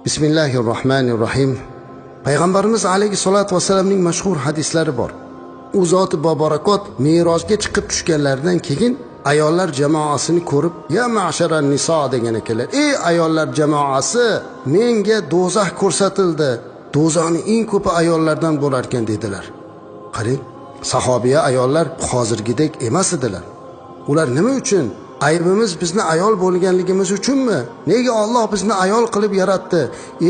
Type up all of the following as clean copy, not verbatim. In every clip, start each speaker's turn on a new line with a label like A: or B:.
A: Bismillahirrohmanirrohim. Payg'ambarimiz alayhissalatu vassalamning mashhur hadislari bor. U zoti bobarakot Merojga chiqib tushganlaridan keyin ayollar jamoasini ko'rib, "Ya ma'sharan niso" degan ekanlar. "Ey ayollar jamoasi, menga do'zax ko'rsatildi. Do'zaxning eng ko'pi ayollardan bo'lar ekan" dedilar. Qarang, sahobiya ayollar hozirgidek emas edilar. Ular nima uchun? Aybimiz bizni ayol bo'lganligimiz uchunmi? Nega Alloh bizni ayol qilib yaratdi?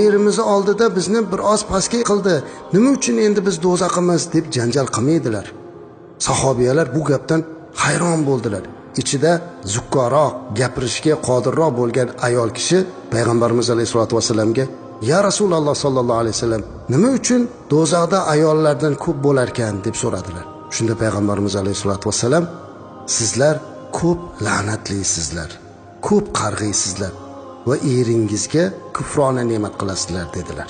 A: Erimiz oldida bizni biroz pastga qildi. Nima uchun endi biz do'zaximiz deb janjal qilmaydilar. Sahobiyalar bu gapdan hayron bo'ldilar. Ichida zukkoroq, gapirishga qodirroq bo'lgan ayol kishi payg'ambarimiz alayhisolatu vasallamga: "Ya Rasululloh sallallohu alayhi vasallam, nima uchun do'zaxda ayollardan ko'p bo'lar ekan?" deb so'radilar. Shunda payg'ambarimiz alayhisolatu vasallam: "Sizlar ko'p la'natlisizlar, ko'p qarg'aysizlar va eringizga kufrona ne'mat qilasizlar" dedilar.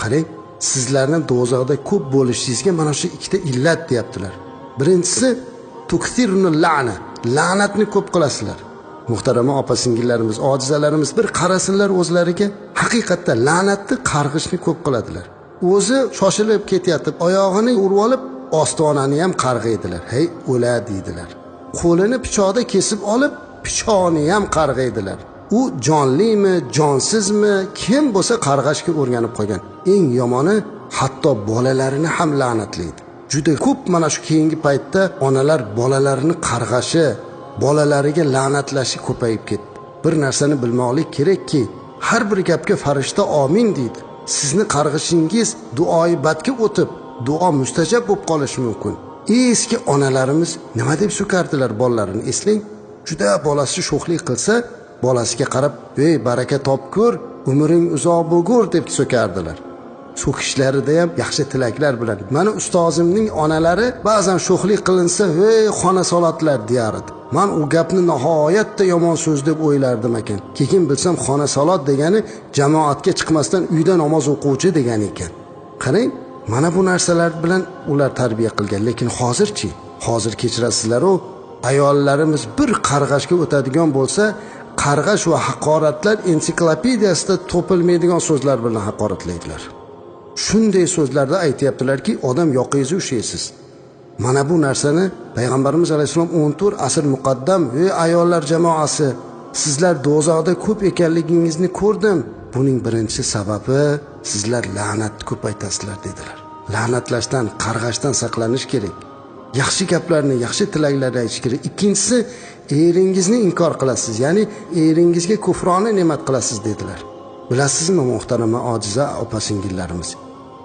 A: Qarang, sizlarning do'zaxda ko'p bo'lishingizga mana shu ikkita illat deyaptilar. Birinchisi tukthirunul la'na, la'natni ko'p qilasizlar. Muhtarama opa-singillarimiz, ojizalarimiz bir qarasinlar o'zlariga, haqiqatda la'natni, qarg'ishni ko'p qiladilar. O'zi shoshilib ketyapti, oyog'ini urib olib, ostonani ham qarg'aydilar. "Hey, o'la" deydilar. Qo'lini pichoqda kesib olib, pichoqni ham qarg'aydilar. U jonlimi, jonsizmi, kim bo'lsa qarg'ashga o'rganib qolgan. Eng yomoni, hatto bolalarini ham la'natlaydi. Juda ko'p mana shu keyingi paytda onalar bolalarini qarg'ashi, bolalariga la'natlashi ko'payib ketdi. Bir narsani bilmoqlik kerakki, har bir gapga farishta omin deydi. Sizni qarg'ishingiz duoibatga o'tib, duo mustajab bo'lib qolishi mumkin. Eski onalarimiz nima deb so'kardilar bolalarini eslang. Juda bolasi sho'xlik qilsa, bolasiga qarab, "Ey, baraka topgur, umring uzoq bo'lgur" deb so'kardilar. So'kishlarida ham yaxshi tilaklar bilan. Mana ustozimning onalari ba'zan sho'xlik qilinsa, "Ey, xona solatlar" deyardi. Men u gapni nihoyatda yomon so'z deb o'ylardim ekan. Keyin bilsam, xona solat degani jamoatga chiqmasdan uyda namoz o'quvchi degan ekan. Qarang, mana bu narsalar bilan ular tarbiya qilgan. Lekin hozirchi, hozir kechirasizlar-ku, ayollarimiz bir qarg'ashga o'tadigan bo'lsa, qarg'ash va haqoratlar ensiklopediyasida topilmaydigan so'zlar bilan haqoratlaydilar. Shunday so'zlarda aytayaptilarki, odam yoqingizni ushlaysiz. Mana bu narsani payg'ambarimiz alayhisalom 14 asr muqaddam: "Ey ayollar jamoasi, sizlar do'zaxda ko'p ekanligingizni ko'rdim. Buning birinchi sababi sizlar la'nat ko'p aytasizlar" dedilar. La'natlashdan, qarg'ashdan saqlanish kerak. Yaxshi gaplarni, yaxshi tilaklarni aytish kerak. Ikkinchisi, eringizni inkor qilasiz, ya'ni eringizga kufrona ne'mat qilasiz dedilar. Bilasizmi muhtarama ojiza opa-singillarimiz,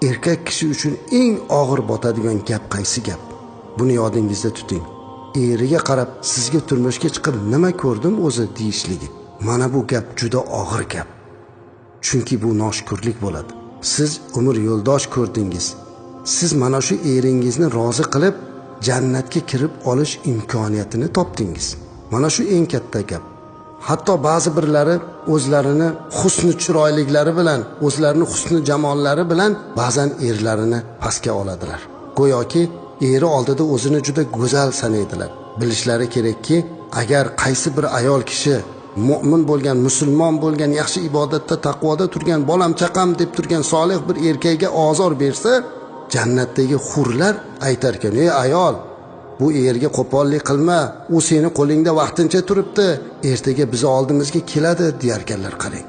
A: erkak kishi uchun eng og'ir botadigan gap qaysi gap? Buni yodingizda tuting. Eriga qarab, "Sizga turmushga chiqib nima ko'rdim o'zi" deyishligi. Mana bu gap juda og'ir gap. Chunki bu noshukrlik bo'ladi. Siz umr yo'ldosh ko'rdingiz. Siz mana shu eringizni rozi qilib jannatga kirib olish imkoniyatini topdingiz. Mana shu eng katta gap. Hatto ba'zi birlari o'zlarini husni chiroyliklari bilan, o'zlarini husni jamollari bilan ba'zan erlarini pastga oladilar. Go'yoki eri oldida o'zini juda go'zal sanaydilar. Bilishlari kerakki, agar qaysi bir ayol kishi mu'min bo'lgan, musulmon bo'lgan, yaxshi ibodatda, taqvoda turgan, bolam chaqam deb turgan solih bir erkakga ozor bersa, jannatdagi hurlar aytar ekan: "Ey ayol, bu erga qo'pollik qilma, u seni qo'lingda vaqtincha turibdi, ertaga biz oldimizga keladi" deyarkanlar. Qarang,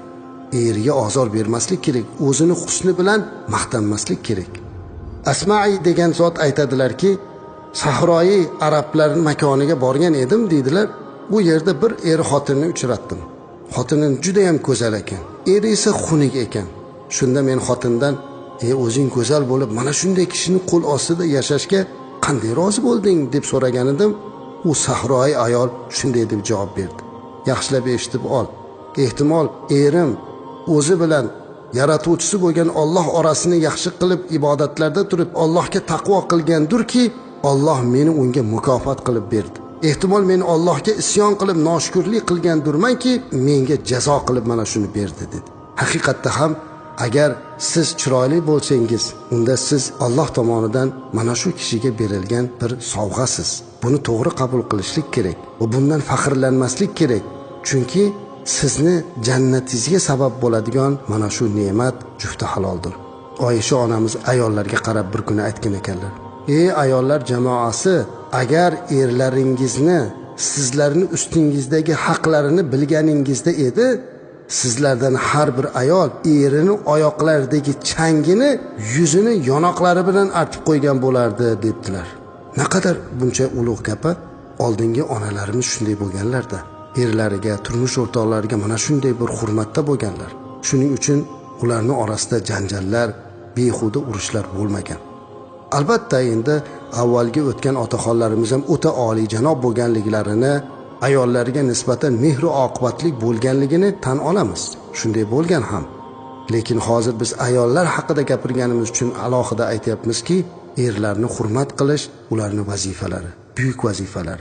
A: erga ozor bermaslik kerak, o'zini husni bilan maqtanmaslik kerak. Asma'i degan zot aytadilarki, "Sahroyi arablar makoniga borgan edim" deydilar. Bu yerda bir xotinni uchratdim. Xotinim juda ham go'zal ekan, eri esa xunuk ekan. Shunda men xotindan: "Ey, o'zing go'zal bo'lib, mana shunday kishini qo'l ostida yashashga qanday rozi bo'lding?" deb so'ragan edim. U sahroyi ayol shunday deb javob berdi: "Yaxshilab eshitib ol. Ehtimol erim o'zi bilan yaratuvchisi bo'lgan Alloh orasini yaxshi qilib ibodatlarda turib Allohga taqvo qilgandirki, Alloh meni unga mukofot qilib berdi. Ehtimol men Allohga isyon qilib noshukrlik qilgandurmanki, menga jazo qilib mana shuni berdi" dedi. Haqiqatda ham agar siz chiroyli bo'lsangiz, unda siz Alloh tomonidan mana shu kishiga berilgan bir sovg'asiz. Buni to'g'ri qabul qilishlik kerak va bundan faxrlanmaslik kerak. Chunki sizni jannatingizga sabab bo'ladigan mana shu ne'mat jufti haloldir. Oysha onamiz ayollarga qarab bir kuni aytgan ekanlar: ey ayollar jamoasi, agar erlaringizni sizlarning ustingizdagi haqlarini bilganingizda edi, sizlardan har bir ayol erini oyoqlaridagi changini yuzini yonoqlari bilan artib qo'ygan bo'lardi debdilar. Naqadar buncha ulug' gap. Oldingi onalarimiz shunday bo'lganlarda, erlariga, turmush o'rtoqlariga mana shunday bir hurmatda bo'lganlar. Shuning uchun ularning orasida janjallar, behuda urushlar bo'lmagan. Albatta endi avvalgi o'tgan otaxonlarimiz ham o'ta oliy janob bo'lganliklarini, ayollariga nisbatan mehr oqibatli bo'lganligini tan olamiz. Shunday bo'lgan ham. Lekin hozir biz ayollar haqida gapirganimiz uchun alohida aytayapmizki, erlarni hurmat qilish ularning vazifalari, buyuk vazifalar.